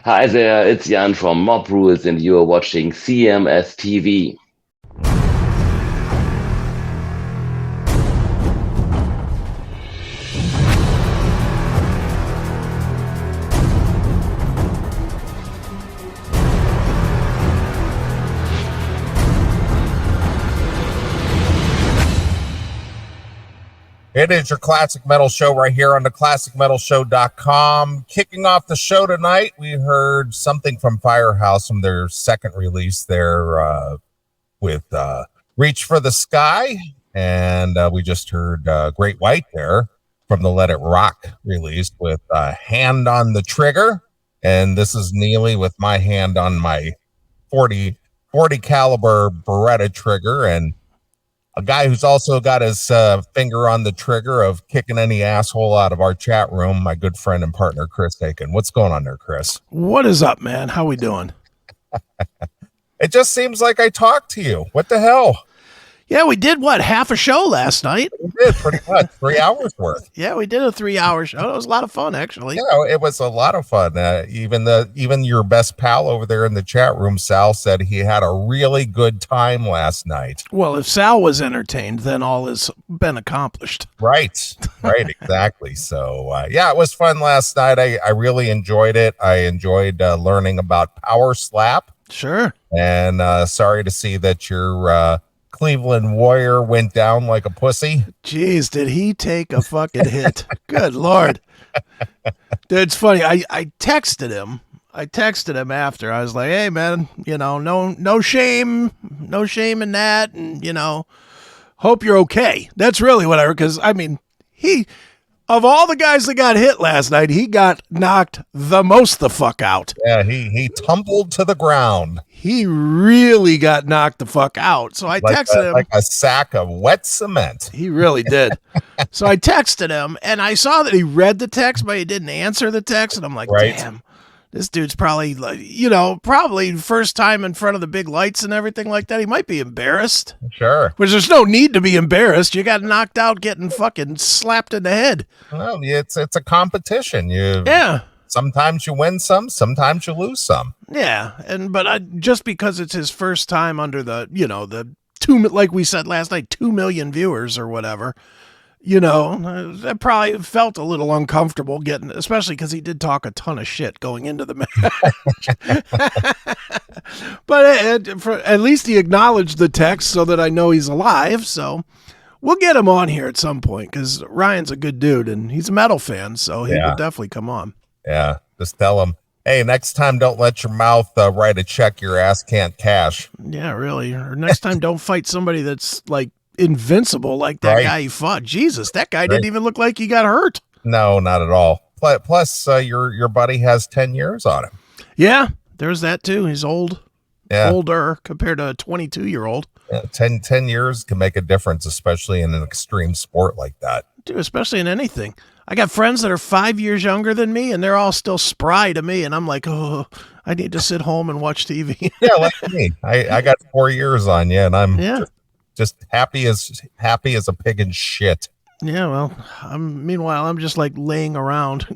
Hi there, it's Jan from Mob Rules, and you are watching CMS TV. It is your Classic Metal Show right here on the ClassicMetalShow.com. Kicking off the show tonight, we heard something from Firehouse from their second release there with Reach for the Sky. And we just heard Great White there from the Let It Rock release with Hand on the Trigger. And this is Neeley with my hand on my 40 caliber Beretta trigger, and a guy who's also got his finger on the trigger of kicking any asshole out of our chat room, my good friend and partner, Chris Akin. What's going on there, Chris? What is up, man? How we doing? It just seems like I talked to you. What the hell? Yeah, we did, half a show last night? We did, pretty much. 3 hours worth. Yeah, we did a 3-hour show. It was a lot of fun, actually. Yeah, it was a lot of fun. Even your best pal over there in the chat room, Sal, said he had a really good time last night. Well, if Sal was entertained, then all has been accomplished. Right, exactly. So, yeah, it was fun last night. I really enjoyed it. I enjoyed learning about Powerslap. Sure. And sorry to see that your Cleveland Warrior went down like a pussy. Jeez, did he take a fucking hit? Good Lord. Dude, it's funny. I texted him. After. I was like, hey, man, no shame in that. And, hope you're okay. That's really what I heard. Because, of all the guys that got hit last night, he got knocked the fuck out. Yeah, he tumbled to the ground. He really got knocked the fuck out. So I texted him. Like a sack of wet cement. He really did. So I texted him, and I saw that he read the text, but he didn't answer the text. And I'm like, Damn, this dude's probably, probably first time in front of the big lights and everything like that. He might be embarrassed. Sure. Which there's no need to be embarrassed. You got knocked out getting fucking slapped in the head. Well, it's a competition. Yeah. Sometimes you win some, sometimes you lose some. Yeah, but just because it's his first time under the, the like we said last night, 2 million viewers or whatever, that probably felt a little uncomfortable getting, especially because he did talk a ton of shit going into the match. But at least he acknowledged the text so that I know he's alive. So we'll get him on here at some point because Ryan's a good dude and he's a metal fan, so he will definitely come on. Yeah, just tell him, hey, next time don't let your mouth write a check your ass can't cash. Yeah, really. Or next time don't fight somebody that's like invincible like that guy you fought. Jesus, that guy didn't even look like he got hurt. No, not at all. Plus, your buddy has 10 years on him. Yeah, there's that too. He's old. Yeah. Older compared to a 22-year-old. Yeah, 10 years can make a difference, especially in an extreme sport like that. Dude, especially in anything. I got friends that are 5 years younger than me, and they're all still spry to me, and I'm like, oh, I need to sit home and watch TV. Yeah, like me. I got 4 years on you, and I'm just happy as a pig in shit. Yeah, well, meanwhile, I'm just like laying around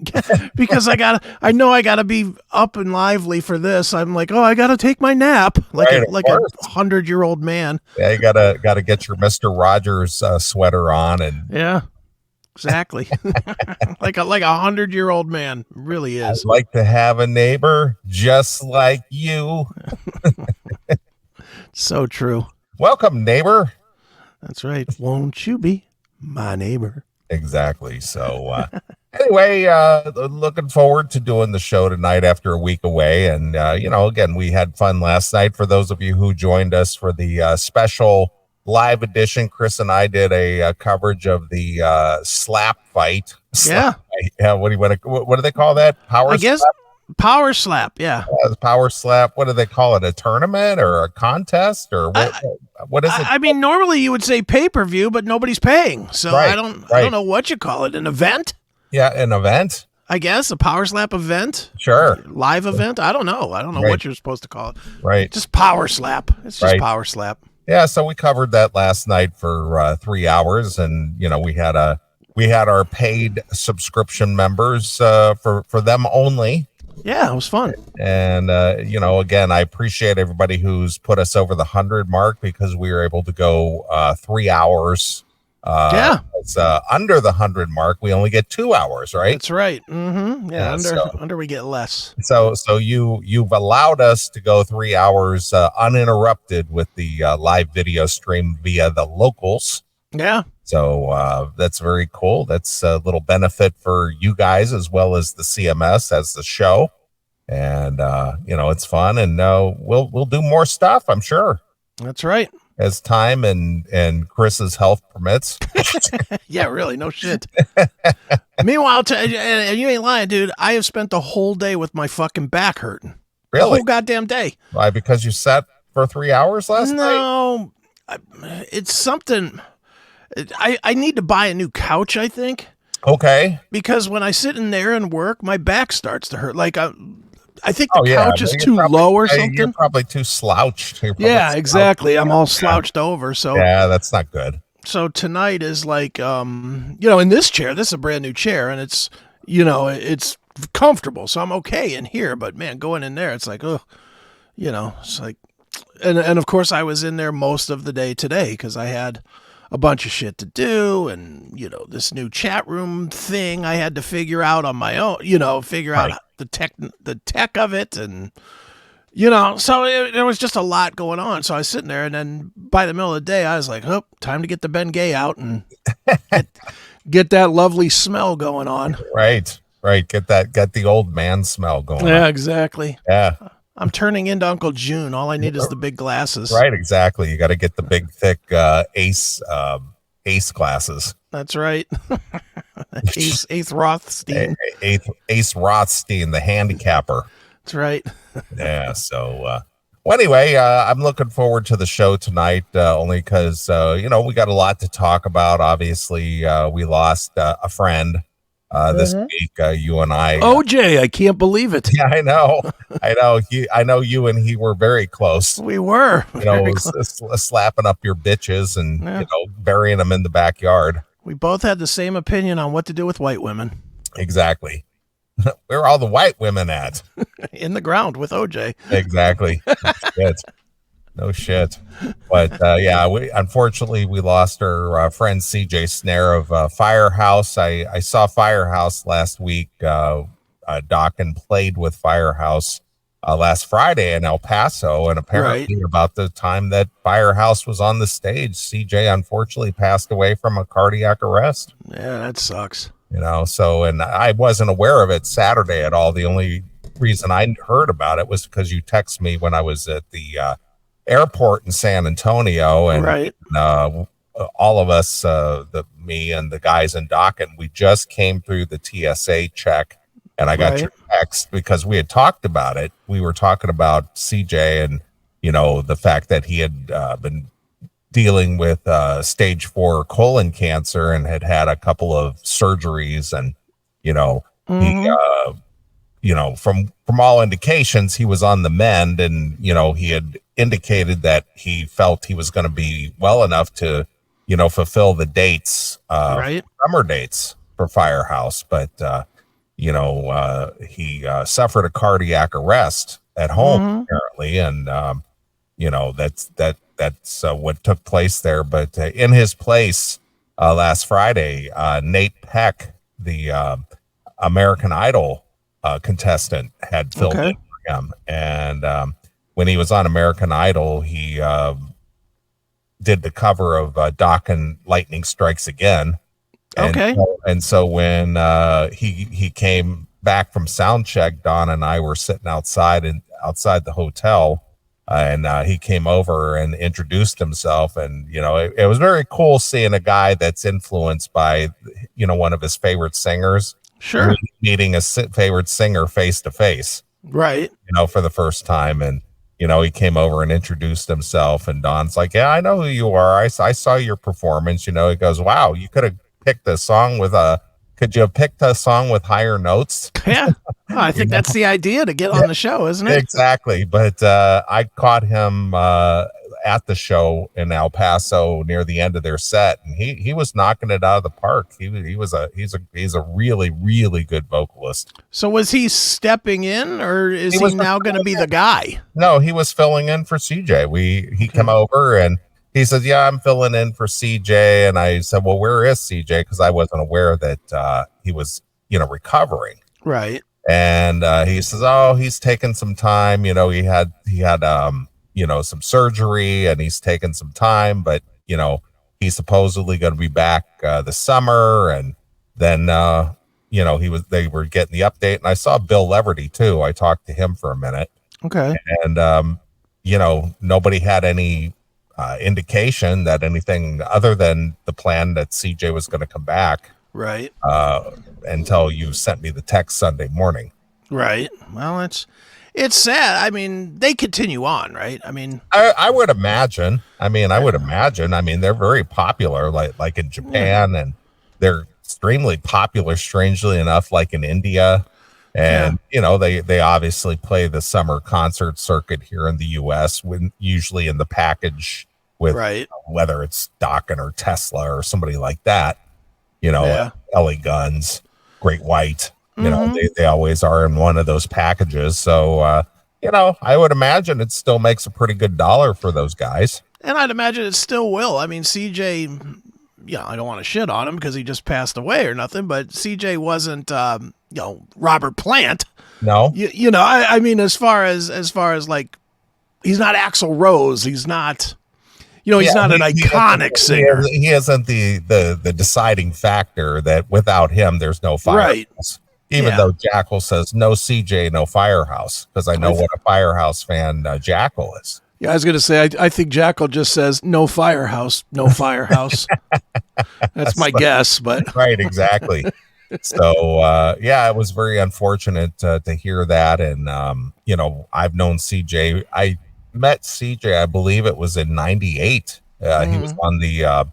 because I know I gotta be up and lively for this. I'm like, oh, I gotta take my nap like a 100-year-old man. Yeah, you gotta get your Mr. Rogers sweater on and yeah. Exactly. like a 100-year-old man really is. I'd like to have a neighbor just like you. So true. Welcome, neighbor. That's right. Won't you be my neighbor? Exactly. So anyway, looking forward to doing the show tonight after a week away. And, again, we had fun last night. For those of you who joined us for the special live edition, Chris and I did a coverage of the slap fight. Yeah. Yeah. What do they call that? Powerslap. Yeah. Powerslap. What do they call it? A tournament or a contest or what is it? I mean, normally you would say pay-per-view, but nobody's paying. So I don't know what you call it. An event? Yeah. An event. I guess a Powerslap event. Sure. Live event. I don't know what you're supposed to call it. Right. Just Powerslap. It's just Powerslap. Yeah, so we covered that last night for 3 hours, and we had our paid subscription members for them only. Yeah, it was fun. And, again, I appreciate everybody who's put us over the 100 mark because we were able to go 3 hours. Yeah. It's under the 100 mark. We only get 2 hours, right? That's right. Mm-hmm. Yeah, under we get less. So you've allowed us to go 3 hours uninterrupted with the live video stream via the locals. Yeah. So that's very cool. That's a little benefit for you guys as well as the CMS as the show. And it's fun, and we'll do more stuff, I'm sure. That's right. As time and Chris's health permits. Yeah, really, no shit. Meanwhile, and you ain't lying, dude. I have spent the whole day with my fucking back hurting. Really? The whole goddamn day. Why? Because you sat for 3 hours last night? No, it's something. I need to buy a new couch, I think. Okay. Because when I sit in there and work, my back starts to hurt. Like I think the yeah. couch is too low or something. You're probably too slouched. Yeah, exactly. I'm all slouched over. So yeah, that's not good. So tonight is like, in this chair, this is a brand new chair, and it's, it's comfortable. So I'm okay in here. But man, going in there, it's like, oh, it's like, and of course I was in there most of the day today because I had a bunch of shit to do, and this new chat room thing I had to figure out on my own, figure out the tech of it, and so there was just a lot going on. So I was sitting there, and then by the middle of the day I was like, oh, time to get the Ben Gay out and get that lovely smell going on. Right get the old man smell going on. Yeah, exactly. Yeah, I'm turning into Uncle June. All I need is the big glasses. Right, exactly. You got to get the big, thick ace glasses. That's right. Ace Rothstein. Ace Rothstein, the handicapper. That's right. Yeah. So, anyway, I'm looking forward to the show tonight, only because we got a lot to talk about. Obviously, we lost a friend. This week, you and I. OJ, I can't believe it. Yeah, I know. I know you and he were very close. We were. Slapping up your bitches and burying them in the backyard. We both had the same opinion on what to do with white women. Exactly. Where are all the white women at? In the ground with OJ. Exactly. No shit. But unfortunately we lost our friend CJ Snare of Firehouse. I saw Firehouse last week. Akin played with Firehouse last Friday in El Paso, and apparently about the time that Firehouse was on the stage, CJ unfortunately passed away from a cardiac arrest. Yeah, that sucks. So, and I wasn't aware of it Saturday at all. The only reason I heard about it was because you texted me when I was at the airport in San Antonio, and all of us, me and the guys in Akin, we just came through the TSA check, and I got your text because we had talked about it. We were talking about CJ and the fact that he had been dealing with stage 4 colon cancer and had a couple of surgeries, and he from all indications he was on the mend, and he had indicated that he felt he was going to be well enough to fulfill the dates, summer dates for Firehouse, but he suffered a cardiac arrest at home apparently, and that's what took place there. But in his place last Friday, Nate Peck, the American Idol contestant, had filled in for him, and when he was on American Idol, he did the cover of Akin Lightning Strikes Again. And so when he came back from sound check, Don and I were sitting outside the hotel, and he came over and introduced himself, and it was very cool seeing a guy that's influenced by one of his favorite singers, meeting a favorite singer face to face, for the first time. And he came over and introduced himself, and Don's like, yeah, I know who you are. I saw your performance. He goes, wow, you could have picked a song could you have picked a song with higher notes? Yeah. Well, I think that's the idea to get on the show, isn't it? Exactly. But I caught him at the show in El Paso near the end of their set, and he was knocking it out of the park. He's a really, really good vocalist. So was he stepping in, or is he now going to be the guy? No, he was filling in for CJ. He came over and he says, "Yeah, I'm filling in for CJ." And I said, "Well, where is CJ?" Because I wasn't aware that he was, recovering. Right. And he says, "Oh, he's taking some time. He had some surgery, and he's taking some time. But he's supposedly going to be back this summer." And then they were getting the update, and I saw Bill Leverty too. I talked to him for a minute. Okay. And nobody had any indication that anything other than the plan that CJ was going to come back. Right. Until you sent me the text Sunday morning. Right. Well, it's sad. I mean, they continue on, right? I mean, I would imagine. They're very popular, like in Japan, and they're extremely popular, strangely enough, like in India. And they obviously play the summer concert circuit here in the US, usually in the package with whether it's Dokken or Tesla or somebody like that. LA Guns, Great White, they always are in one of those packages. So, I would imagine it still makes a pretty good dollar for those guys. And I'd imagine it still will. I mean, CJ, I don't want to shit on him because he just passed away or nothing, but CJ wasn't, Robert Plant. No. I mean, as far as like, he's not Axl Rose. He's not... he's not an iconic singer. He isn't the deciding factor that without him, there's no Firehouse. Right. Even though Jackal says no CJ, no Firehouse, because I know what a Firehouse fan Jackal is. Yeah, I was going to say, I think Jackal just says no Firehouse, no Firehouse. That's my guess, but. Right, exactly. So, it was very unfortunate to hear that. And, I've known CJ. I met CJ, I believe it was in 98. He was on the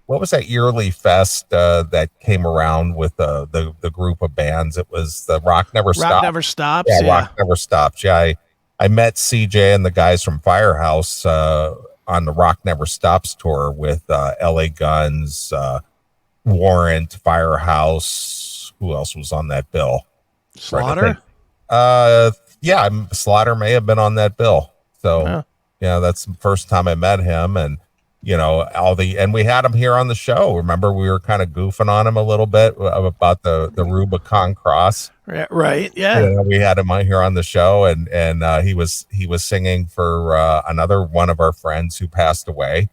what was that yearly fest that came around with the group of bands? It was the Rock Never Stops. Yeah, Rock Never Stops. Yeah, I met CJ and the guys from Firehouse on the Rock Never Stops tour with LA Guns, Warrant, Firehouse. Who else was on that bill? Slaughter? Slaughter may have been on that bill. So, that's the first time I met him, and and we had him here on the show. Remember, we were kind of goofing on him a little bit about the Rubicon Cross. Right. Yeah. We had him here on the show, and he was singing for another one of our friends who passed away.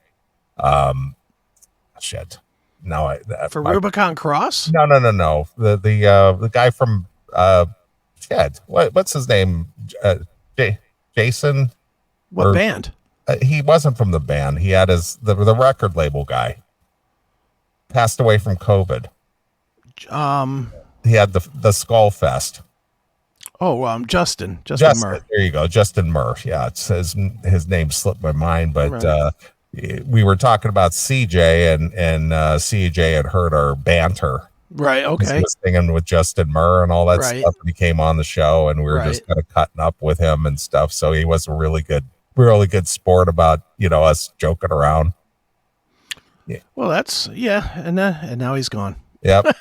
Rubicon Cross? No. The guy from what's his name? Jason. What band? He wasn't from the band. He had the record label guy. Passed away from COVID. He had the Skull Fest. Oh, Justin Murr. There you go, Justin Murr. Yeah, it says his name slipped my mind, but we were talking about CJ, and CJ had heard our banter. Right. Okay. He was singing with Justin Murr and all that stuff. And he came on the show, and we were just kind of cutting up with him and stuff. So he was a really good sport about us joking around. Yeah. Well, that's and now he's gone. Yep.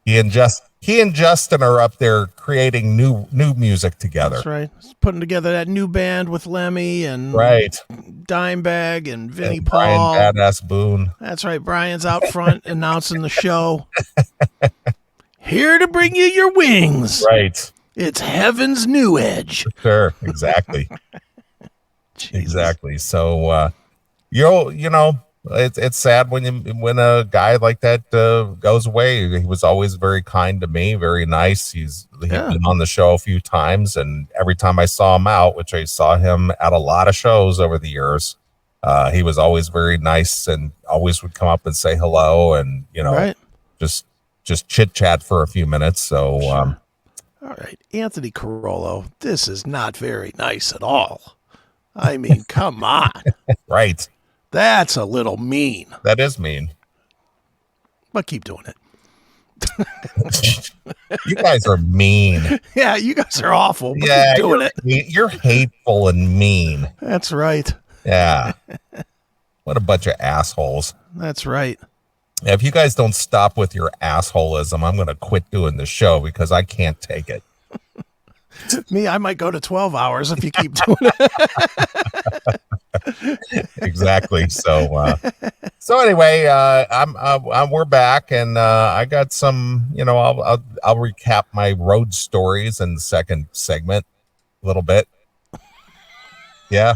He and Justin are up there creating new music together. That's right. Putting together that new band with Lemmy and Dimebag and Vinnie Paul. Brian Badass Boone. That's right. Brian's out front announcing the show. Here to bring you your wings. Right. It's Heaven's New Edge. Sure. Exactly. Exactly. So, it's sad when a guy like that goes away. He was always very kind to me, very nice. He'd been on the show a few times, and every time I saw him out, which I saw him at a lot of shows over the years, he was always very nice and always would come up and say hello, and just chit chat for a few minutes. So, all right, Anthony Carollo, this is not very nice at all. I mean, come on. Right. That's a little mean. That is mean. But keep doing it. You guys are mean. Yeah, you guys are awful. But keep doing it. You're hateful and mean. That's right. Yeah. What a bunch of assholes. That's right. If you guys don't stop with your assholism, I'm going to quit doing the show because I can't take it. Me, I might go to 12 hours if you keep doing it. Exactly. So anyway, we're back, and I got some. I'll recap my road stories in the second segment a little bit. Yeah,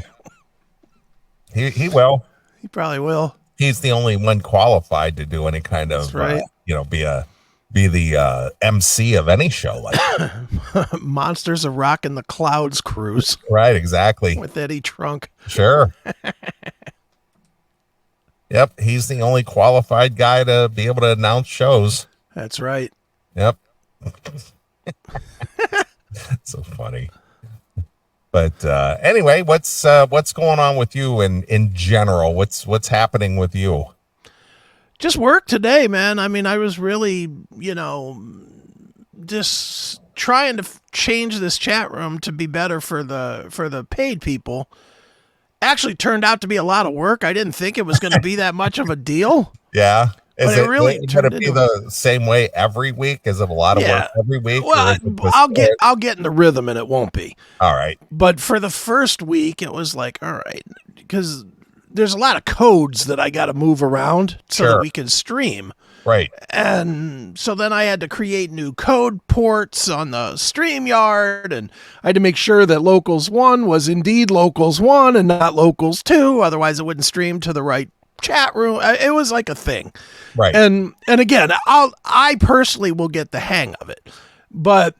he will. He probably will. He's the only one qualified to do any kind of, right. be the MC of any show like that. Monsters of Rock in the Clouds cruise. Right, exactly. With Eddie Trunk. Sure. Yep, he's the only qualified guy to be able to announce shows. That's right. Yep. So funny. But anyway, what's going on with you in general? What's happening with you? Just work today, man. I mean, I was really, just trying to change this chat room to be better for the paid people. Actually turned out to be a lot of work. I didn't think it was going to be that much of a deal. Yeah. But it really turned into the same way every week? Is it a lot of work every week? Well, I'll get in the rhythm and it won't be. All right. But for the first week, it was like, all right, because there's a lot of codes that I got to move around so that we can stream. Right. And so then I had to create new code ports on the StreamYard, and I had to make sure that Locals 1 was indeed Locals 1 and not Locals 2. Otherwise, it wouldn't stream to the right chat room. It was like a thing. Right. And again, I personally will get the hang of it. But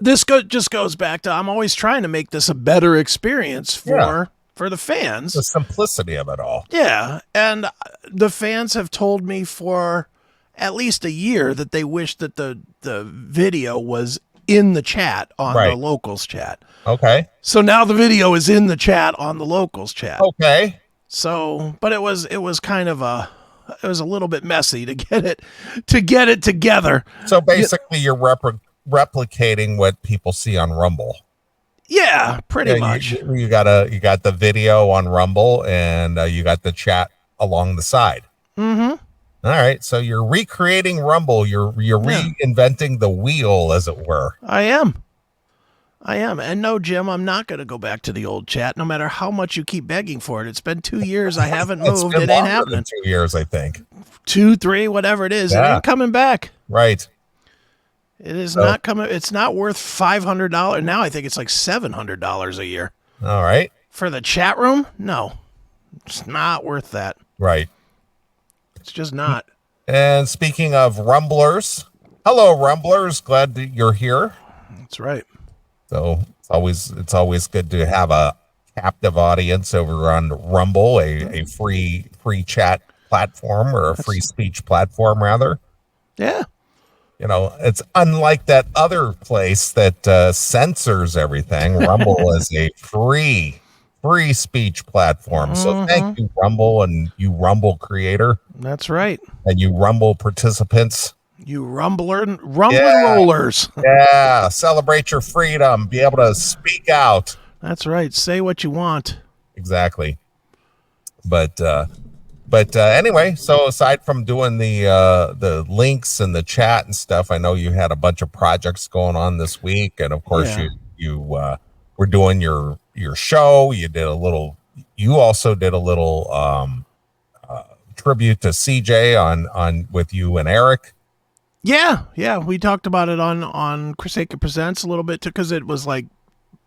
this just goes back to I'm always trying to make this a better experience for the fans. The simplicity of it all. Yeah. And the fans have told me for at least a year that they wish that the video was in the chat on the Locals chat. Okay. So now the video is in the chat on the Locals chat. Okay. So, but it was kind of it was a little bit messy to get it together. So basically you're replicating what people see on Rumble. Yeah, pretty much. You got the video on Rumble, and you got the chat along the side. Mm-hmm. All right, so you're recreating Rumble. You're reinventing the wheel, as it were. I am. And no, Jim, I'm not going to go back to the old chat, no matter how much you keep begging for it. It's been 2 years. I haven't moved. It ain't happening. 2 years, I think. 2, 3, whatever it is. Yeah. It ain't coming back. Right. It is not coming. It's not worth $500. Now I think it's like $700 a year. All right. For the chat room? No, it's not worth that. Right. It's just not. And speaking of Rumblers, hello, Rumblers. Glad that you're here. That's right. So it's always good to have a captive audience over on Rumble, a free chat platform, or a free speech platform, rather. Yeah. It's unlike that other place that censors everything. Rumble is a free speech platform. So thank you, Rumble, and you Rumble creator. That's right. And you Rumble participants. You rumbling rollers. Yeah. Celebrate your freedom. Be able to speak out. That's right. Say what you want. Exactly. But anyway, so aside from doing the links and the chat and stuff, I know you had a bunch of projects going on this week, and of course you were doing your show. You also did a little tribute to CJ on with you and Eric. Yeah, we talked about it on Chris Akin Presents a little bit, because it was like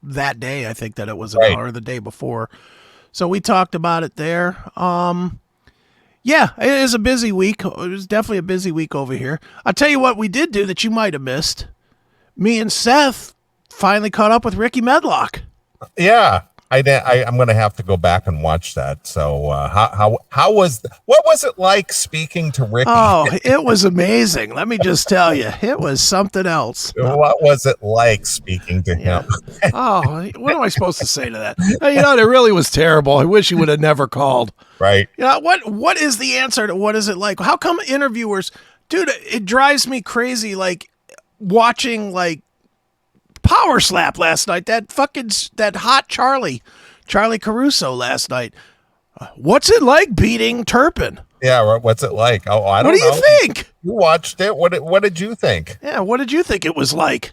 that day. I think that it was or the day before. So we talked about it there. Yeah, it is a busy week. It was definitely a busy week over here. I'll tell you what we did do that you might have missed. Me and Seth finally caught up with Ricky Medlock. Yeah, I'm going to have to go back and watch that. So what was it like speaking to Ricky? Oh, it was amazing. Let me just tell you, it was something else. What was it like speaking to him? Oh, what am I supposed to say to that? It really was terrible. I wish he would have never called. Right. What is the answer to what is it like? How come interviewers, dude, it drives me crazy, like watching like Powerslap last night, that hot Charlie Charlie Caruso last night. What's it like beating Turpin? Yeah, what's it like? Oh, I don't know. What do you think? You watched it. What did you think? Yeah, what did you think it was like?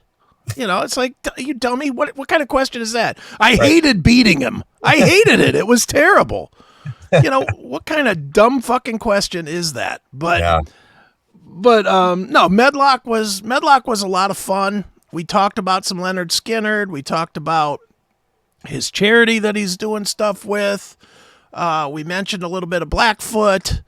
It's like, you dummy. What kind of question is that? I hated beating him. I hated it. It was terrible. What kind of dumb fucking question is that? But no, Medlock was a lot of fun. We talked about some Lynyrd Skynyrd. We talked about his charity that he's doing stuff with. We mentioned a little bit of Blackfoot.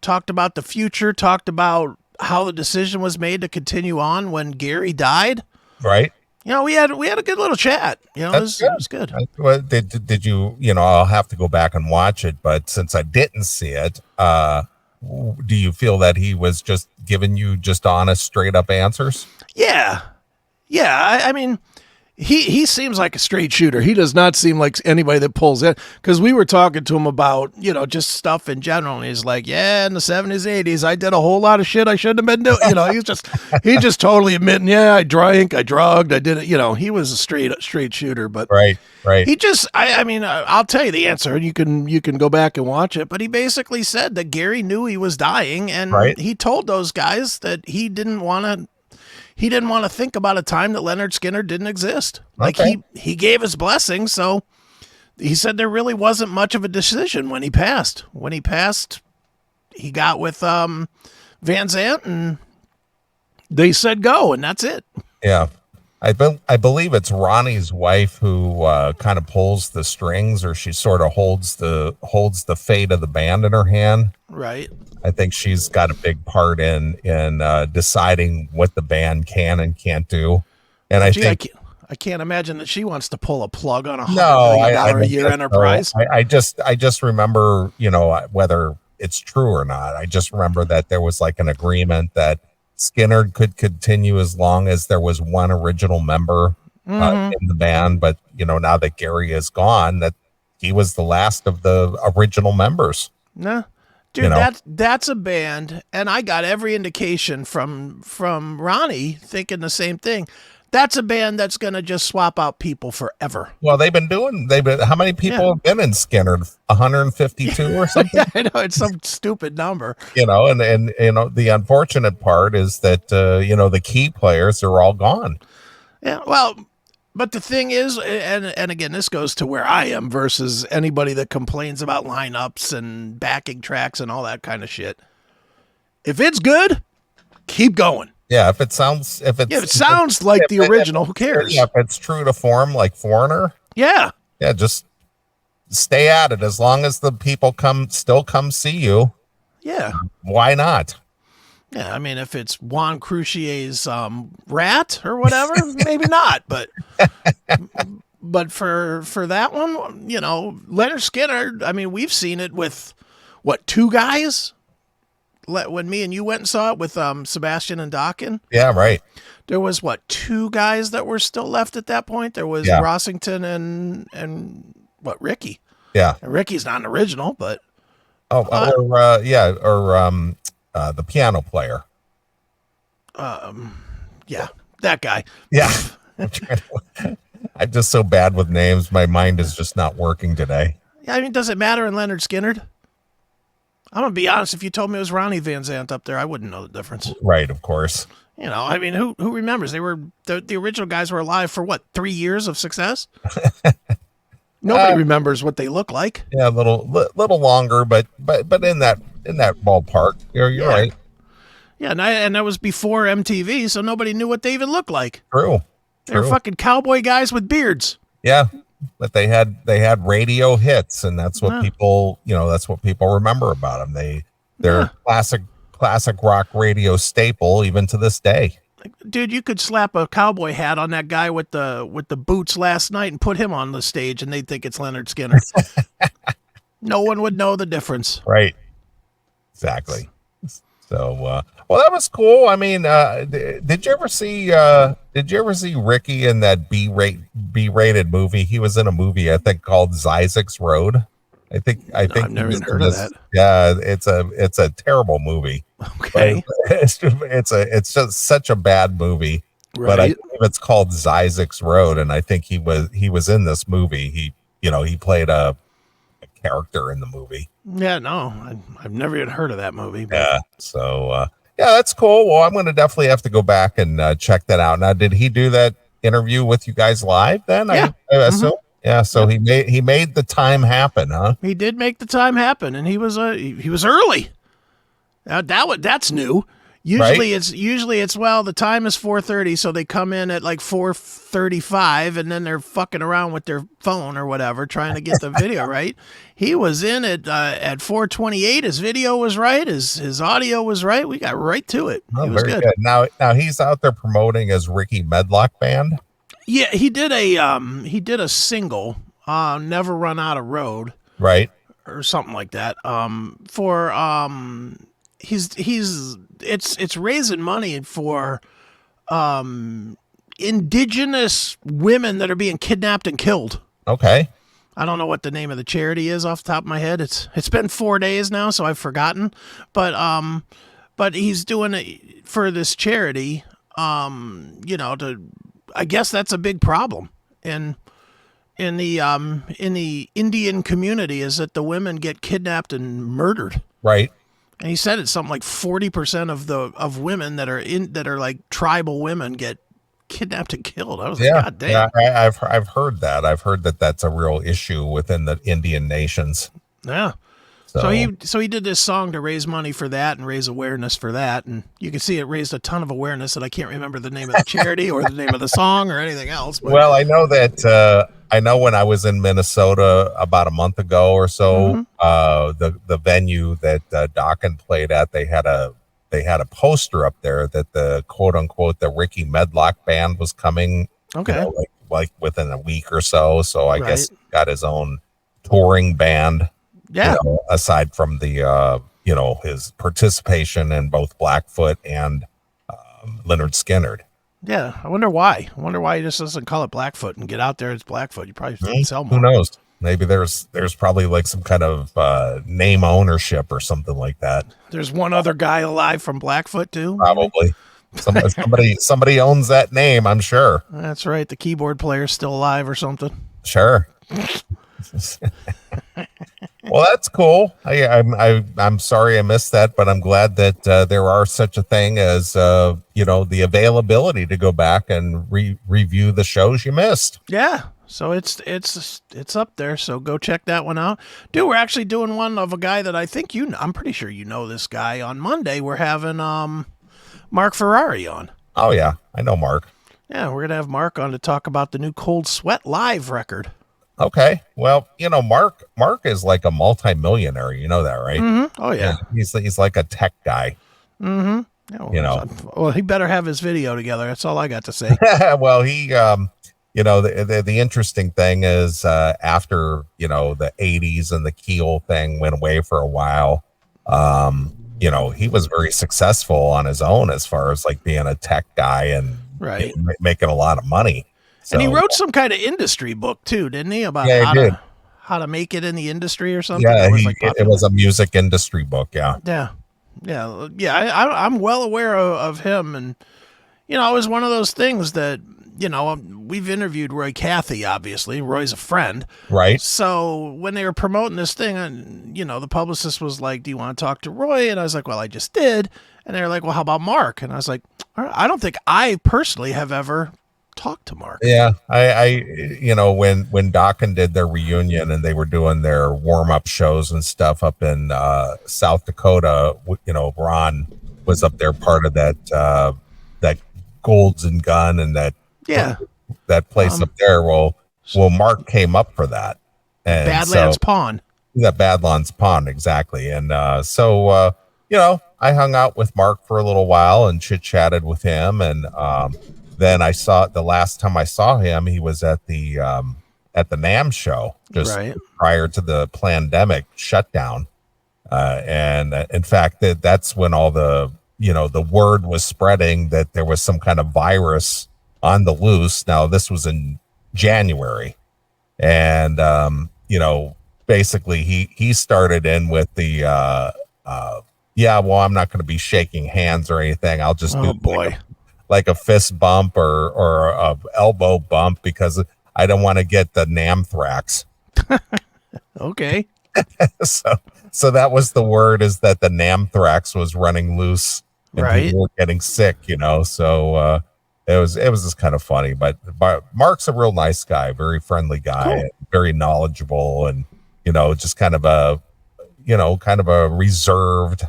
Talked about the future. Talked about how the decision was made to continue on when Gary died. Right. We had a good little chat. It was good. Well, did you? I'll have to go back and watch it. But since I didn't see it, do you feel that he was just giving you just honest, straight up answers? Yeah. I mean, he seems like a straight shooter. He does not seem like anybody that pulls in, because we were talking to him about, just stuff in general. And he's like, yeah, in the 70s, 80s, I did a whole lot of shit I shouldn't have been doing. He's just totally admitting, yeah, I drank, I drugged, I did it. He was a straight shooter, but right. He just, I mean, I'll tell you the answer, and you can go back and watch it. But he basically said that Gary knew he was dying, and he told those guys that he didn't want to think about a time that Lynyrd Skynyrd didn't exist. Like he gave his blessing. So he said there really wasn't much of a decision when he passed. When he passed, he got with Van Zant, and they said go, and that's it. Yeah. I believe it's Ronnie's wife who kind of pulls the strings, or she sort of holds the fate of the band in her hand. Right. I think she's got a big part in deciding what the band can and can't do. And I can't imagine that she wants to pull a plug on $100 million a year enterprise. I just remember, whether it's true or not. I just remember that there was like an agreement that Skynyrd could continue as long as there was one original member in the band. But, now that Gary is gone, that he was the last of the original members. No. Dude, that's a band, and I got every indication from Ronnie thinking the same thing. That's a band that's going to just swap out people forever. Well, how many people have been in Skynyrd? 152 or something? Yeah, I know, it's some stupid number. And the unfortunate part is that, the key players are all gone. Yeah, well, but the thing is, and again, this goes to where I am versus anybody that complains about lineups and backing tracks and all that kind of shit. If it's good, keep going. Yeah, if it sounds like the original, who cares? Yeah, if it's true to form, like Foreigner. Yeah, just stay at it as long as the people still come see you. Yeah, why not? Yeah, I mean, if it's Juan Crucier's Rat or whatever, maybe not. But for that one, Lynyrd Skynyrd, I mean, we've seen it with, two guys? When me and you went and saw it with Sebastian and Akin. Yeah, right. There was, two guys that were still left at that point? There was Rossington and Ricky. Yeah. And Ricky's not an original, but... the piano player. Yeah, that guy. Yeah. I'm just so bad with names. My mind is just not working today. Yeah, I mean, does it matter in Lynyrd Skynyrd? I'm going to be honest. If you told me it was Ronnie Van Zant up there, I wouldn't know the difference. Right, of course. I mean, who remembers? They were the original guys were alive for 3 years of success? Nobody remembers what they look like. Yeah, a little longer, but in that ballpark. You're right. Yeah, and that was before MTV, so nobody knew what they even looked like. True. They were fucking cowboy guys with beards. Yeah, but they had radio hits, and that's what people remember about them. They're classic rock radio staple even to this day. Dude, you could slap a cowboy hat on that guy with the boots last night and put him on the stage, and they'd think it's Lynyrd Skynyrd. No one would know the difference. Right. Exactly. So, well, that was cool. I mean, did you ever see Ricky in that B-rated movie? He was in a movie, I think, called Zizek's Road. I think I've never even heard of that. Yeah, it's a terrible movie. Okay. It's just such a bad movie. Right. But I believe it's called Zizek's Road, and I think he was in this movie. he played a character in the movie. Yeah, no, I've never even heard of that movie. But. Yeah. So, yeah, that's cool. Well, I'm going to definitely have to go back and check that out. Now, did he do that interview with you guys live then? Yeah. I assume. Yeah. So he made the time happen, huh? He did make the time happen, and he was early. That's new. Usually it's well, the time is 4:30, so they come in at like 4:35, and then they're fucking around with their phone or whatever trying to get the video right. He was in at 4:28. His video was right. His audio was right. We got right to it. Oh, he was very good. Now he's out there promoting his Ricky Medlock band. Yeah, he did a single, "Never Run Out of Road," right, or something like that. It's raising money for indigenous women that are being kidnapped and killed. Okay. I don't know what the name of the charity is off the top of my head. It's been 4 days now, so I've forgotten. But he's doing it for this charity. I guess that's a big problem in the Indian community, is that the women get kidnapped and murdered. Right. And he said it's something like 40% of women that are like tribal women get kidnapped and killed. I was like, God damn. Yeah, I've heard that. I've heard that that's a real issue within the Indian nations. Yeah. So he did this song to raise money for that and raise awareness for that, and you can see it raised a ton of awareness. And I can't remember the name of the charity or the name of the song or anything else. But. Well, I know that. I know when I was in Minnesota about a month ago or so, the venue that Akin played at, they had a poster up there that the quote unquote the Ricky Medlock band was coming. Okay. Like within a week or so. So I guess he got his own touring band. Yeah. Aside from the his participation in both Blackfoot and Lynyrd Skynyrd. Yeah, I wonder why. I wonder why he just doesn't call it Blackfoot and get out there. It's Blackfoot. You probably sell more. Who knows? Maybe there's probably like some kind of name ownership or something like that. There's one other guy alive from Blackfoot too. Probably. Somebody owns that name, I'm sure. That's right. The keyboard player's still alive or something. Sure. Well, that's cool. I'm sorry I missed that, but I'm glad that there are such a thing as the availability to go back and review the shows you missed. Yeah, so it's up there. So go check that one out, dude. We're actually doing one of a guy that I think I'm pretty sure you know this guy. On Monday, we're having Mark Ferrari on. Oh yeah, I know Mark. Yeah, we're gonna have Mark on to talk about the new Cold Sweat live record. Okay. Well, Mark is like a multimillionaire. You know that, right? Mm-hmm. Oh yeah. He's like a tech guy. Mm-hmm. Yeah, well, he better have his video together. That's all I got to say. Well, he, the interesting thing is after, the 80s and the Keel thing went away for a while, he was very successful on his own as far as like being a tech guy and making a lot of money. So, and he wrote some kind of industry book too, didn't he? About how to make it in the industry or something. Yeah, it was a music industry book. Yeah. Yeah. I'm well aware of him, and it was one of those things that we've interviewed Roy Cathy. Obviously, Roy's a friend, right? So when they were promoting this thing, and the publicist was like, "Do you want to talk to Roy?" And I was like, "Well, I just did." And they were like, "Well, how about Mark?" And I was like, "I don't think I personally have ever talk to Mark." Yeah, I when Akin did their reunion and they were doing their warm-up shows and stuff up in South Dakota, Ron was up there part of that Golds and Gun and that place up there. Well, Mark came up for that. And Badlands Pond. That Badlands Pond, exactly. And I hung out with Mark for a little while and chit-chatted with him, and then the last time I saw him, he was at the NAMM show just prior to the pandemic shutdown. And in fact, that's when all the word was spreading that there was some kind of virus on the loose. Now this was in January, and basically he started in with the I'm not going to be shaking hands or anything. I'll just like a fist bump or a elbow bump because I don't want to get the namthrax. Okay. So that was the word, is that the Namthrax was running loose and Right. people were getting sick, so it was just kind of funny, but Mark's a real nice guy, very friendly guy, Cool. and very knowledgeable, and just kind of a reserved,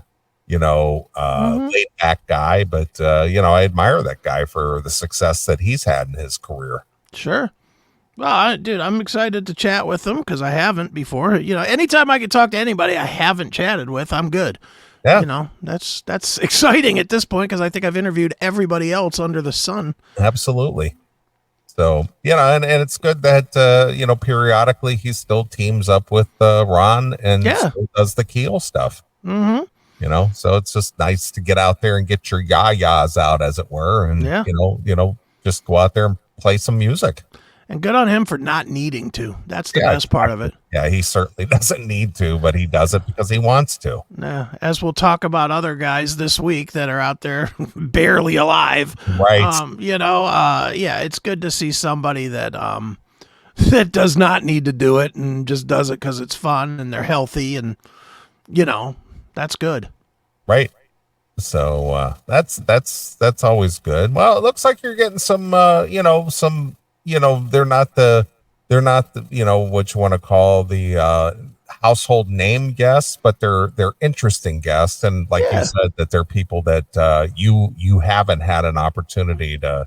laid back guy, but I admire that guy for the success that he's had in his career. Sure. Well, dude, I'm excited to chat with him because I haven't before. Anytime I can talk to anybody I haven't chatted with, I'm good. Yeah. That's exciting at this point because I think I've interviewed everybody else under the sun. Absolutely. So, and it's good that, periodically he still teams up with Ron and still does the Keel stuff. Mm-hmm. So it's just nice to get out there and get your yayas out, as it were. And, just go out there and play some music. And good on him for not needing to. That's the best part of it. Yeah, he certainly doesn't need to, but he does it because he wants to. As we'll talk about other guys this week that are out there barely alive. Right. It's good to see somebody that that does not need to do it and just does it because it's fun and they're healthy and, that's good. Right. So that's always good. Well, it looks like you're getting some, they're not the what you want to call the household name guests, but they're interesting guests, and like you said, that they're people that you haven't had an opportunity to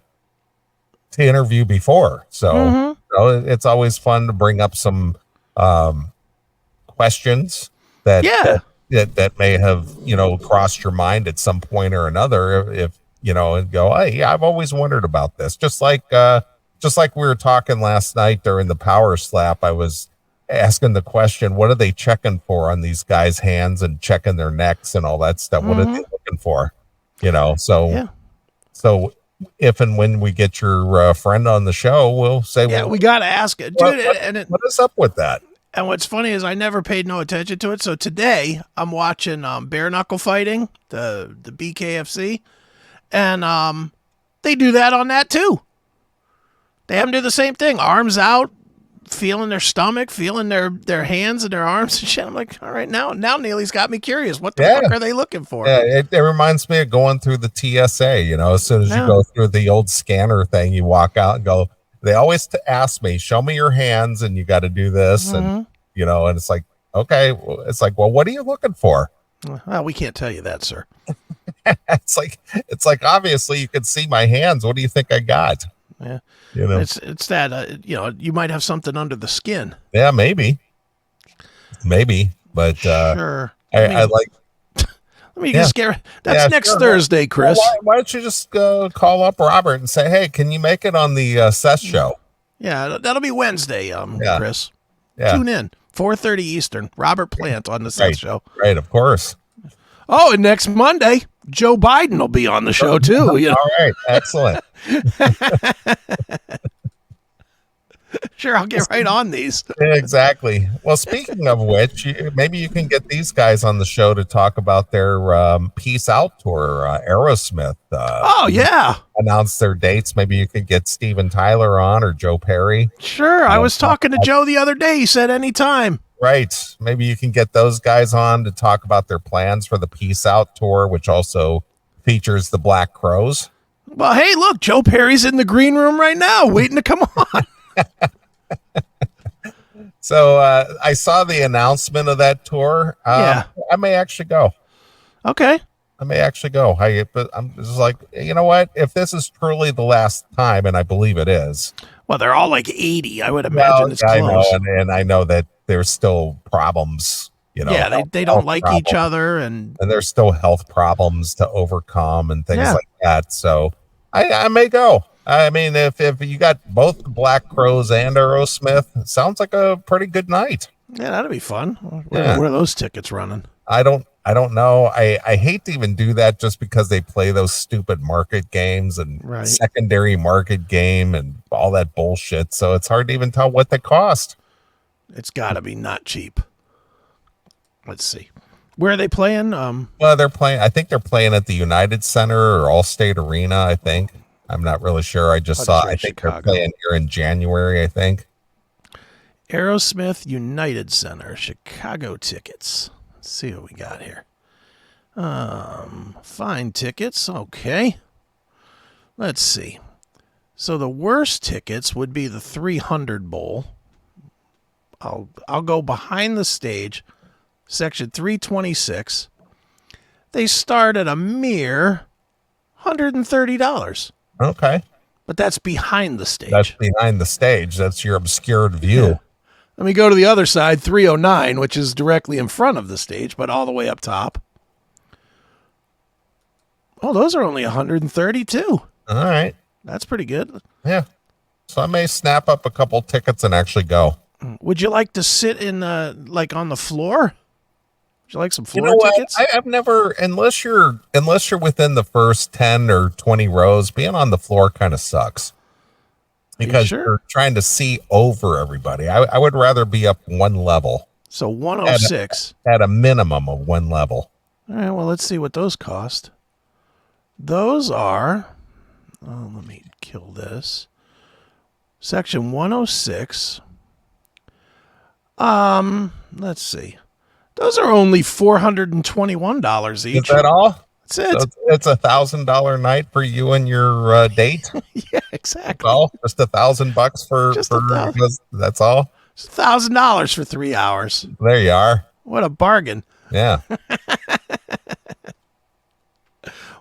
interview before. So it's always fun to bring up some questions that may have crossed your mind at some point or another, if and go, hey, I've always wondered about this, just like we were talking last night during the Powerslap. I was asking the question, what are they checking for on these guys' hands and checking their necks and all that stuff? What are they looking for? So if and when we get your friend on the show, we'll say, we got to ask it. Dude, what is up with that? And what's funny is I never paid no attention to it. So today I'm watching bare knuckle fighting, the BKFC, and they do that on that too. They have them do the same thing. Arms out, feeling their stomach, feeling their hands and their arms and shit. I'm like, all right, now Neely's got me curious. What the fuck are they looking for? Yeah, it reminds me of going through the TSA. As soon as you go through the old scanner thing, you walk out and go. They always ask me, show me your hands, and you got to do this, and and it's like, okay, it's like, well, what are you looking for? Well, we can't tell you that, sir. It's like obviously you can see my hands. What do you think I got? Yeah. It's that you might have something under the skin. Yeah, maybe, but sure. I like. Let me just get. That's next Thursday, Chris. Well, why don't you just call up Robert and say, hey, can you make it on the Seth show? Yeah, that'll be Wednesday, Chris. Yeah. Tune in 4:30 Eastern. Robert Plant on the Seth show. Right, of course. Oh, and next Monday, Joe Biden will be on the show too. All right, excellent. Sure, I'll get right on these. Exactly. Well, speaking of which, maybe you can get these guys on the show to talk about their Peace Out tour. Aerosmith. Announced their dates. Maybe you could get Steven Tyler on, or Joe Perry. Sure. I was talking to Joe the other day. He said anytime. Right. Maybe you can get those guys on to talk about their plans for the Peace Out tour, which also features the Black Crowes. Well, hey, look, Joe Perry's in the green room right now, waiting to come on. So I saw the announcement of that tour. I may actually go. Okay. I may actually go. But I'm just like, you know what? If this is truly the last time, and I believe it is. Well, they're all like 80. I would imagine it's close. I know, and I know that there's still problems. Yeah, they don't like each other, and there's still health problems to overcome and things like that. So I may go. I mean, if you got both the Black Crowes and Aerosmith, it sounds like a pretty good night. Yeah, that'd be fun. Where are those tickets running? I don't know. I hate to even do that just because they play those stupid market games and secondary market game and all that bullshit. So it's hard to even tell what they cost. It's got to be not cheap. Let's see. Where are they playing? Well, they're playing. I think they're playing at the United Center or Allstate Arena. I think. I'm not really sure. I just saw. I think Chicago. They're playing here in January. I think. Aerosmith United Center, Chicago tickets. Let's see what we got here. Fine tickets. Okay. Let's see. So the worst tickets would be the 300 Bowl. I'll go behind the stage, section 326. They start at a mere $130. Okay. But that's behind the stage. That's behind the stage. That's your obscured view. Yeah. Let me go to the other side, 309, which is directly in front of the stage, but all the way up top. Oh, those are only 132. All right. That's pretty good. Yeah. So I may snap up a couple tickets and actually go. Would you like to sit in like on the floor? Would you like some floor tickets? I've never, unless you're within the first 10 or 20 rows, being on the floor kind of sucks. Because you're trying to see over everybody. I would rather be up one level. So 106. At a minimum of one level. All right, well, let's see what those cost. Those are, let me kill this. Section 106. Let's see. Those are only $421 each. Is that all? That's it. So it's $1,000 night for you and your date. Yeah, exactly. Well, just $1,000 for that's all. It's $1,000 for 3 hours. There you are. What a bargain! Yeah.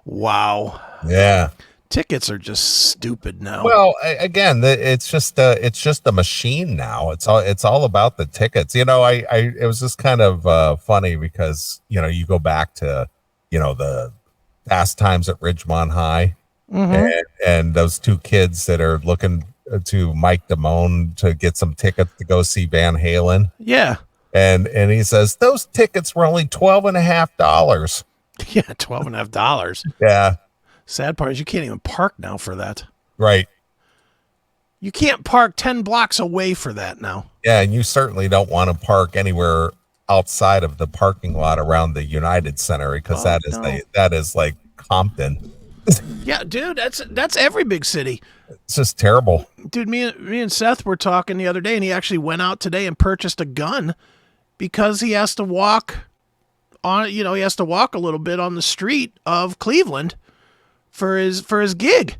Wow. Yeah. Tickets are just stupid now. Well, again, it's just a machine now. It's all about the tickets. You know, it was just kind of funny because you go back to the past times at Ridgemont High, and those two kids that are looking to Mike Damone to get some tickets to go see Van Halen. Yeah. And he says those tickets were only $12.50. Yeah, $12.50. Yeah. Sad part is you can't even park now for that. Right. You can't park 10 blocks away for that now. Yeah, and you certainly don't want to park anywhere outside of the parking lot around the United Center because that is like Compton. Yeah, dude, that's every big city. It's just terrible. Dude, me and Seth were talking the other day, and he actually went out today and purchased a gun because he has to walk on. He has to walk a little bit on the street of Cleveland for his gig.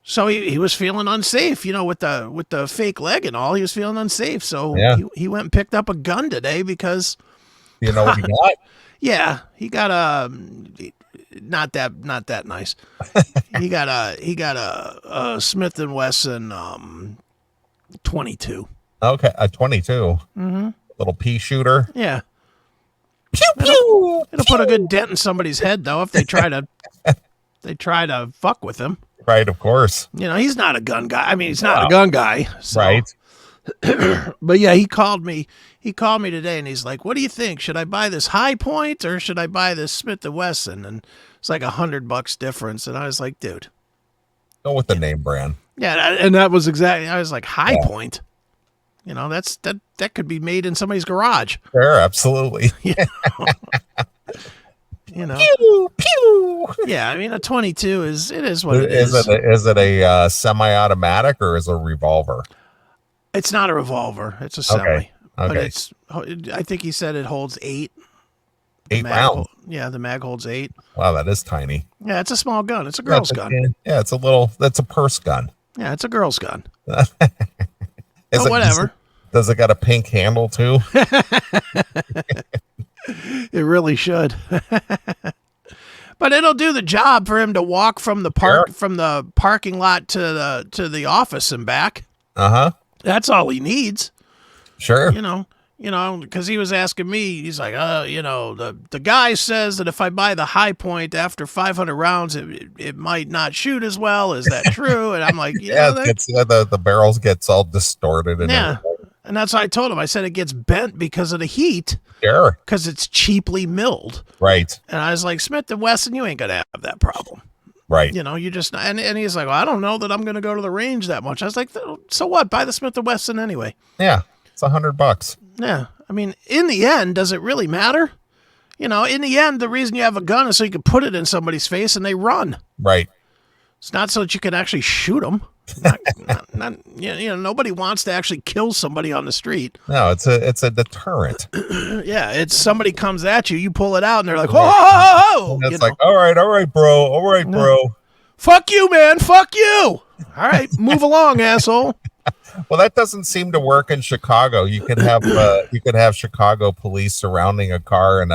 So he was feeling unsafe, with the fake leg and all. He was feeling unsafe. So he went and picked up a gun today because you know what he got? Yeah, he got a not that nice. he got a Smith and Wesson 22. Okay, a 22. Mm-hmm. Little pea shooter. Yeah. Pew pew. It'll put a good dent in somebody's head though if they try to fuck with him. Right, of course. He's not a gun guy. I mean, he's not a gun guy. So. Right. But yeah, he called me today and he's like, what do you think? Should I buy this High Point or should I buy this Smith & Wesson? And it's like $100 difference. And I was like, dude. Go with the name brand. Yeah, and that was exactly, I was like, High Point. That could be made in somebody's garage. Sure, absolutely. Pew, pew. Yeah, I mean, a 22 is what it is. Is it a semi-automatic or is it a revolver? It's not a revolver. It's a semi. Okay. But I think he said it holds 8. 8 rounds. The mag holds 8. Wow, that is tiny. Yeah, it's a small gun. It's a girl's gun. Yeah, that's a purse gun. Yeah, it's a girl's gun. Whatever. Does it got a pink handle too? It really should. But it'll do the job for him to walk from the parking lot to the office and back. Uh-huh. That's all he needs. Sure. Because he was asking me, he's like, the guy says that if I buy the High Point after 500 rounds, it might not shoot as well. Is that true? And I'm like, the barrels gets all distorted. And everything. And that's what I told him. I said it gets bent because of the heat. Sure. Because it's cheaply milled. Right. And I was like, Smith & Wesson, you ain't going to have that problem. Right. You just, and he's like, well, I don't know that I'm going to go to the range that much. I was like, so what? Buy the Smith & Wesson anyway. Yeah. It's $100. Yeah. I mean, in the end, does it really matter? In the end, the reason you have a gun is so you can put it in somebody's face and they run. Right. It's not so that you can actually shoot them. Nobody wants to actually kill somebody on the street. No, it's a deterrent. Yeah, it's somebody comes at you, you pull it out, and they're like, "Whoa!" And it's like, all right, bro. Fuck you, man. Fuck you. All right, move along, asshole. Well, that doesn't seem to work in Chicago. You could have Chicago police surrounding a car, and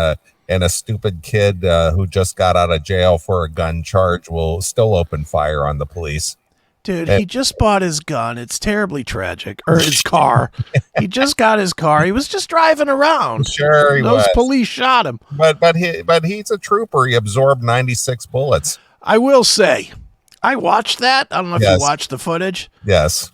a stupid kid who just got out of jail for a gun charge will still open fire on the police. Dude, he just bought his gun. It's terribly tragic. Or his car. He just got his car. He was just driving around. Sure, Those police shot him. But he's a trooper. He absorbed 96 bullets. I will say, I watched that. I don't know if you watched the footage. Yes.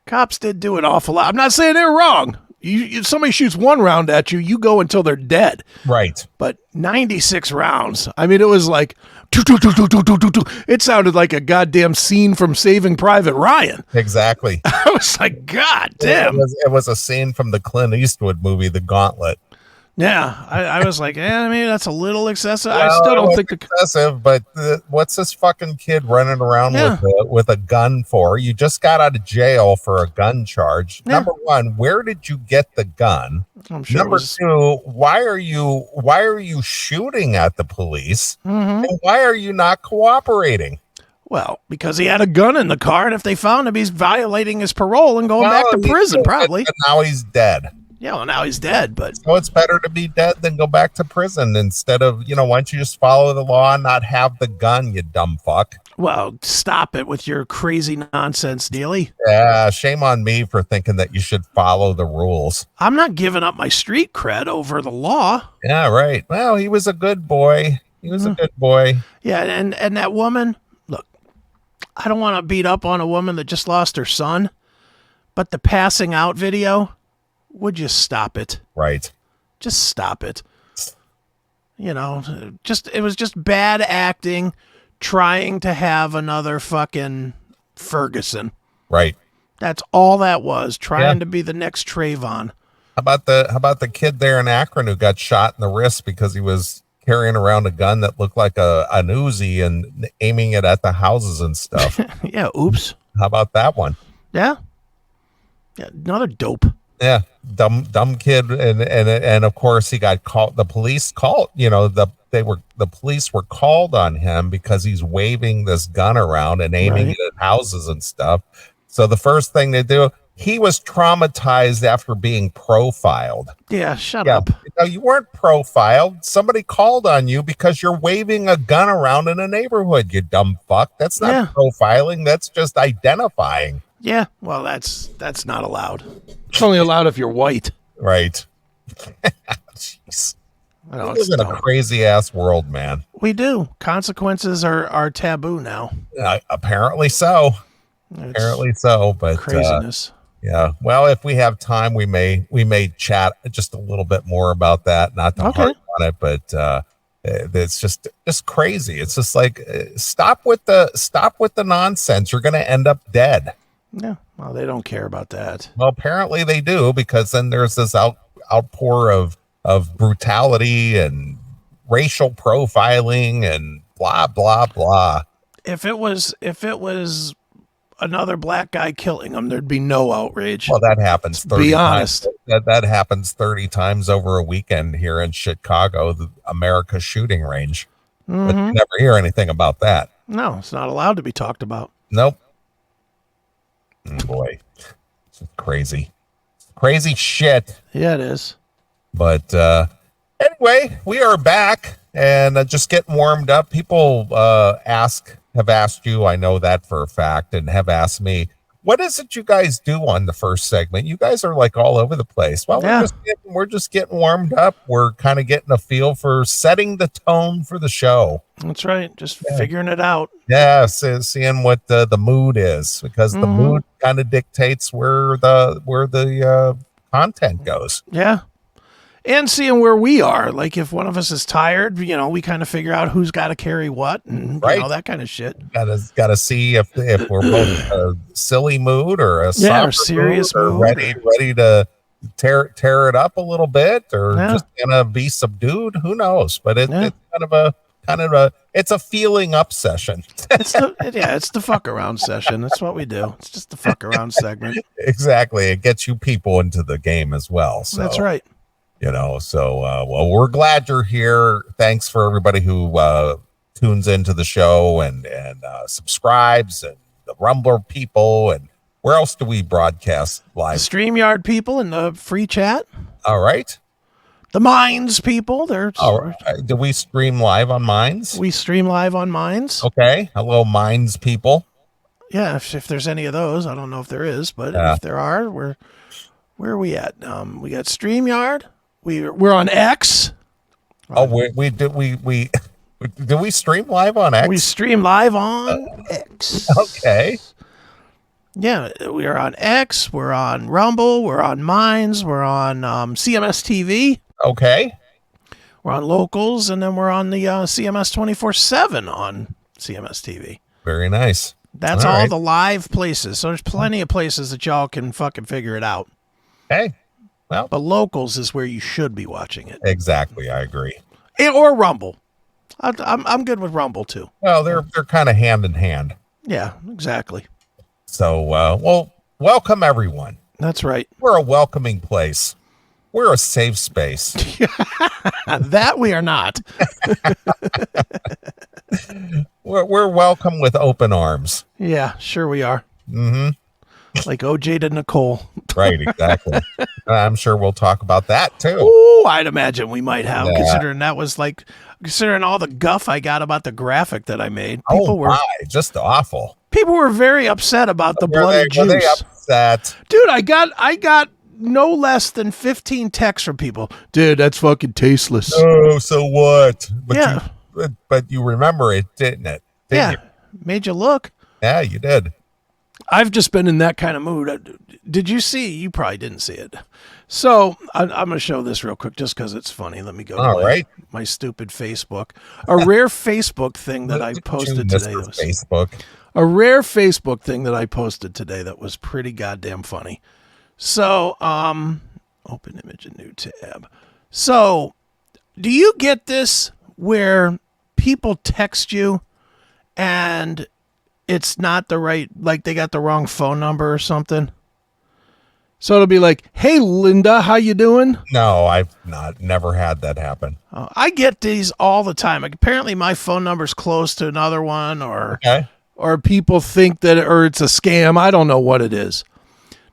Cops did do an awful lot. I'm not saying they're wrong. If somebody shoots one round at you, you go until they're dead. Right. But 96 rounds. I mean, it was like, it sounded like a goddamn scene from Saving Private Ryan. Exactly. I was like, God damn. It was a scene from the Clint Eastwood movie, The Gauntlet. Yeah, I was like, maybe that's a little excessive. Well, I still don't think excessive, but what's this fucking kid running around with a gun for? You just got out of jail for a gun charge. Yeah. Number one, where did you get the gun? I'm sure. Number two, why are you shooting at the police? Mm-hmm. And why are you not cooperating? Well, because he had a gun in the car, and if they found him, he's violating his parole and going back to prison, probably. And now he's dead. Yeah, well, now he's dead, but... So it's better to be dead than go back to prison instead of, why don't you just follow the law and not have the gun, you dumb fuck? Well, stop it with your crazy nonsense, Neeley. Yeah, shame on me for thinking that you should follow the rules. I'm not giving up my street cred over the law. Yeah, right. Well, he was a good boy. He was a good boy. Yeah, and that woman, look, I don't want to beat up on a woman that just lost her son, but the passing out video... Would you stop it? Right. Just stop it. It was just bad acting, trying to have another fucking Ferguson. Right. That's all that was, trying to be the next Trayvon. How about the kid there in Akron who got shot in the wrist because he was carrying around a gun that looked like an Uzi and aiming it at the houses and stuff? Yeah, oops. How about that one? Yeah. Yeah, another dope. Yeah, dumb kid, and of course he got called. The police called. The police were called on him because he's waving this gun around and aiming it at houses and stuff. So the first thing they do, he was traumatized after being profiled. Yeah, shut up. You weren't profiled. Somebody called on you because you're waving a gun around in a neighborhood. You dumb fuck. That's not profiling. That's just identifying. Yeah, well, that's not allowed. It's only allowed if you're white. Right. Jeez. We live in a crazy ass world, man. We do. Consequences are taboo now. Apparently so. But craziness. Yeah. Well, if we have time, we may chat just a little bit more about that. Not to harp on it, but it's just crazy. It's just like stop with the nonsense. You're going to end up dead. Yeah, well, they don't care about that. Well, apparently they do, because then there's this outpour of brutality and racial profiling and blah blah blah. If it was another black guy killing him, there'd be no outrage. Well, that happens 30 be honest. times. That happens 30 times over a weekend here in Chicago, the America's shooting range. Mm-hmm. But you never hear anything about that. No, it's not allowed to be talked about. Nope. Boy, it's crazy shit. Yeah, it is. But anyway, we are back and just getting warmed up. People have asked you, I know that for a fact, and have asked me, what is it you guys do on the first segment? You guys are like all over the place. Well, we're just getting warmed up. We're kind of getting a feel for setting the tone for the show. That's right. Just figuring it out. Yeah, seeing what the mood is, because the mood kind of dictates where the content goes. Yeah. And seeing where we are. Like if one of us is tired, we kind of figure out who's got to carry what and that kind of shit. Got to see if we're both a silly mood or a serious mood, or ready to tear it up a little bit, or just gonna be subdued. Who knows? But it's kind of a It's a feeling up session. It's the fuck around session. That's what we do. It's just the fuck around segment. Exactly. It gets you people into the game as well. So that's right. Well, we're glad you're here. Thanks for everybody who tunes into the show and subscribes, and the Rumbler people. And where else do we broadcast live? The StreamYard people in the free chat. All right. The Minds people. Do we stream live on Minds? We stream live on Minds. Okay. Hello, Minds people. Yeah, if there's any of those, I don't know if there is, but if there are, where are we at? We got StreamYard. We're on X. Oh, we do we stream live on X? We stream live on X. Okay. Yeah, we are on X. We're on Rumble. We're on Minds. We're on CMS TV. Okay. We're on Locals, and then we're on the CMS 24/7 on CMS TV. Very nice. That's all the live places. So there's plenty of places that y'all can fucking figure it out. Hey. Well, but Locals is where you should be watching it. Exactly, I agree. Or Rumble. I'm good with Rumble too. Well, they're kind of hand in hand. Yeah, exactly. So, well, welcome everyone. That's right. We're a welcoming place. We're a safe space. That we are not. We're welcome with open arms. Yeah, sure we are. Mm-hmm. Like OJ to Nicole. Right, exactly. I'm sure we'll talk about that too. Oh, I'd imagine we might have, considering all the guff I got about the graphic that I made. People were just awful. People were very upset about the bloody juice. Were they upset? Dude, I got no less than 15 texts from people. Dude, that's fucking tasteless. Oh, so what? But yeah. But you remember it, didn't it? Didn't you? Made you look. Yeah, you did. I've just been in that kind of mood. Did you see? You probably didn't see it. So I'm going to show this real quick just because it's funny. Let me go to my stupid Facebook. A rare Facebook thing that I posted today. A rare Facebook thing that I posted today that was pretty goddamn funny. So, open image, a new tab. So, do you get this where people text you and it's not the right, like they got the wrong phone number or something? So it'll be like, "Hey, Linda, how you doing?" No, I've never had that happen. I get these all the time. Like, apparently my phone number's close to another one, or people think that, or it's a scam. I don't know what it is.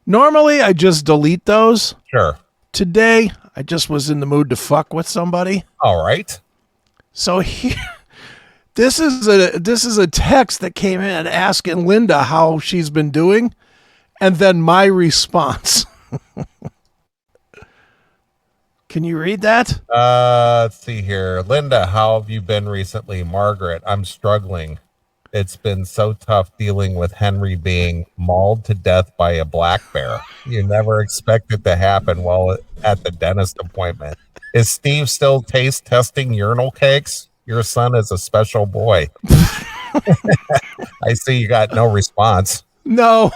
Normally, I just delete those. Sure. Today, I just was in the mood to fuck with somebody. All right. So here, this is a text that came in asking Linda how she's been doing, and then my response. Can you read that? Let's see here. Linda, how have you been recently? Margaret, I'm struggling. It's been so tough dealing with Henry being mauled to death by a black bear. You never expect it to happen while at the dentist appointment. Is Steve still taste testing urinal cakes? Your son is a special boy. I see you got no response. No,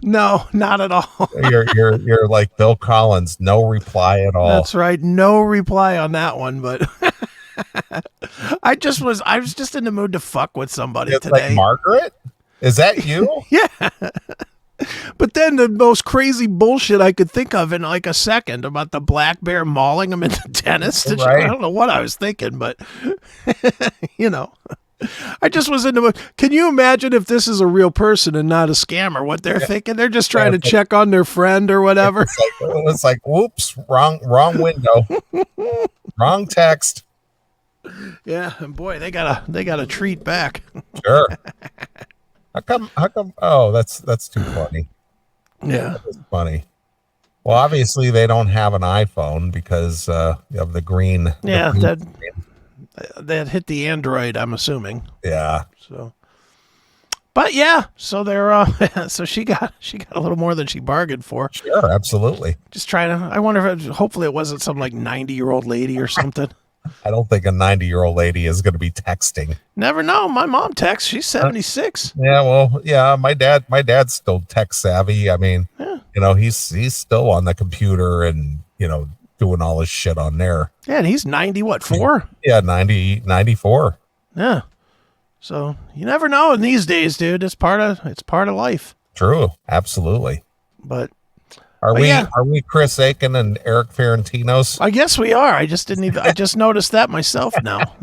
not at all. You're like Bill Collins, no reply at all. That's right, no reply on that one, but I was just in the mood to fuck with somebody today. Like, Margaret? Is that you? Yeah. But then the most crazy bullshit I could think of in like a second about the black bear mauling him in the dentist. Right. I don't know what I was thinking, but I just was in the mood. Can you imagine if this is a real person and not a scammer? What they're thinking? They're just trying to check on their friend or whatever. It's like, whoops, wrong window, wrong text. Yeah, and boy, they got a treat back. Sure. How come? Oh, that's too funny. Yeah, that's funny. Well, obviously they don't have an iPhone because of the green. Yeah, that hit the Android, I'm assuming. Yeah. So, but yeah, so they're so she got a little more than she bargained for. Sure, absolutely. Just trying to. I wonder if hopefully it wasn't some like 90-year-old lady or something. I don't think a 90-year-old lady is going to be texting. Never know. My mom texts. She's 76. Yeah, well, yeah. My dad's still tech savvy. I mean, he's still on the computer and doing all his shit on there. Yeah, and he's 90. What, 4? Yeah, 94. Yeah. So you never know in these days, dude. It's part of life. True. Absolutely. But Are yeah. we Chris Akin and Eric Ferentinos? I guess we are. I just noticed that myself now.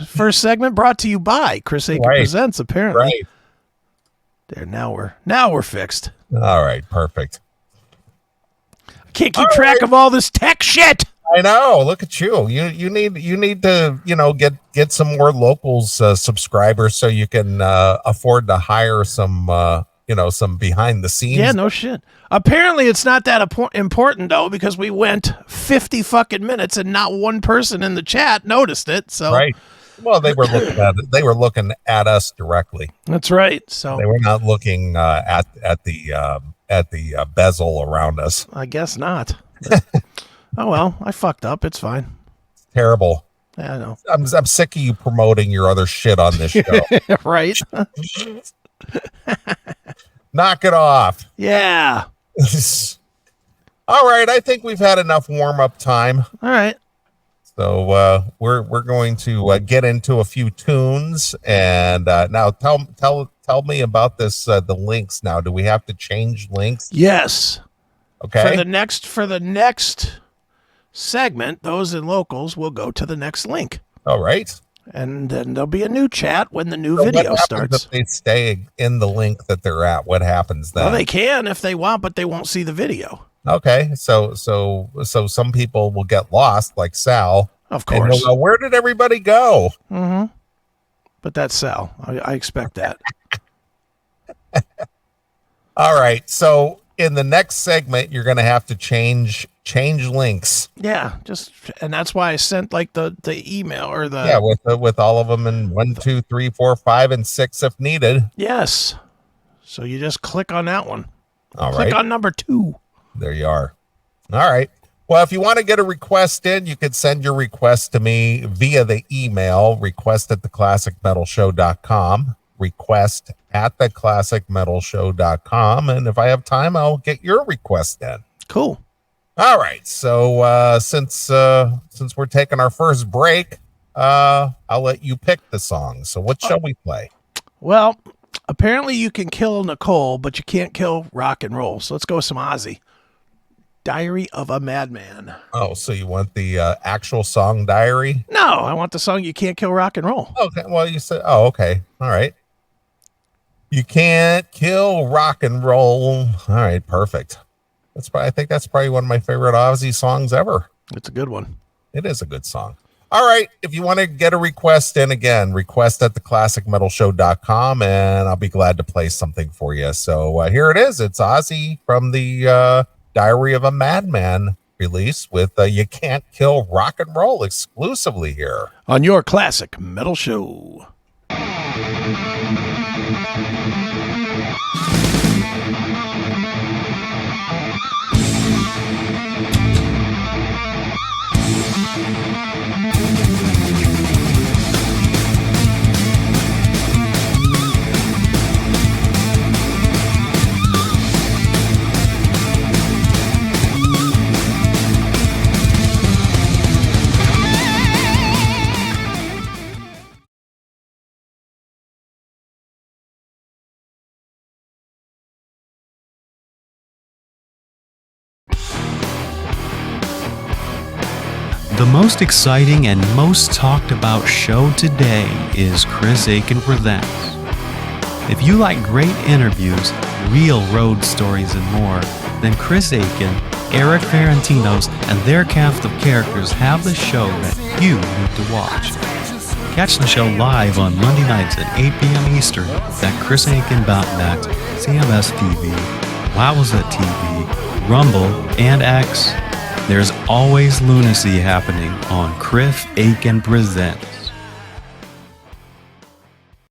First segment brought to you by Chris Akin Presents, apparently. Right. There, now we're fixed. All right, perfect. I can't keep track of all this tech shit. I know. Look at you. You need to get some more locals subscribers so you can afford to hire some some behind the scenes. Yeah, no shit. Apparently it's not that important though, because we went 50 fucking minutes and not one person in the chat noticed it. So right. Well, they were looking at it. They were looking at us directly. That's right. So they were not looking at the bezel around us. I guess not. Oh well, I fucked up. It's fine. It's terrible. Yeah, I know. I'm sick of you promoting your other shit on this show. Right. Knock it off. Yeah. All right. I think we've had enough warm up time. All right. So we're going to get into a few tunes, and now tell me about this. The links now. Do we have to change links? Yes. Okay. For the next segment, those in locals will go to the next link. All right. And then there'll be a new chat when the new video starts. If they stay in the link that they're at, what happens then? Well, they can if they want, but they won't see the video. Okay, so some people will get lost, like Sal. Of course. And go, where did everybody go? Mm-hmm. But that's Sal. I expect that. All right. So in the next segment, you're going to have to change links. Yeah, and that's why I sent like the email or the with all of them in 1, 2, 3, 4, 5, and 6 if needed. Yes. So you just click on that one. Click on number 2. There you are. All right. Well, if you want to get a request in, you could send your request to me via the email, request@theclassicmetalshow.com, request@theclassicmetalshow.com. And if I have time, I'll get your request in. Cool. All right. So since we're taking our first break, I'll let you pick the song. So what shall we play? Well, apparently you can kill Nicole, but you can't kill rock and roll. So let's go with some Ozzy. Diary of a Madman. Oh, so you want the actual song Diary? No, I want the song You Can't Kill Rock and Roll. Okay, well, you said, oh, okay. All right. You can't kill rock and roll. All right, perfect. I think that's probably one of my favorite Ozzy songs ever. It's a good one. It is a good song. All right, if you want to get a request in, again, request@theclassicmetalshow.com, and I'll be glad to play something for you. So here it is. It's Ozzy from the Diary of a Madman release with You Can't Kill Rock and Roll exclusively here on your Classic Metal Show. The most exciting and most talked about show today is Chris Akin Presents. If you like great interviews, real road stories, and more, then Chris Akin, Eric Ferentinos, and their cast of characters have the show that you need to watch. Catch the show live on Monday nights at 8 p.m. Eastern at chrisakin.net, CMS TV, Wowza TV, Rumble, and X. There's always lunacy happening on Chris Akin Presents.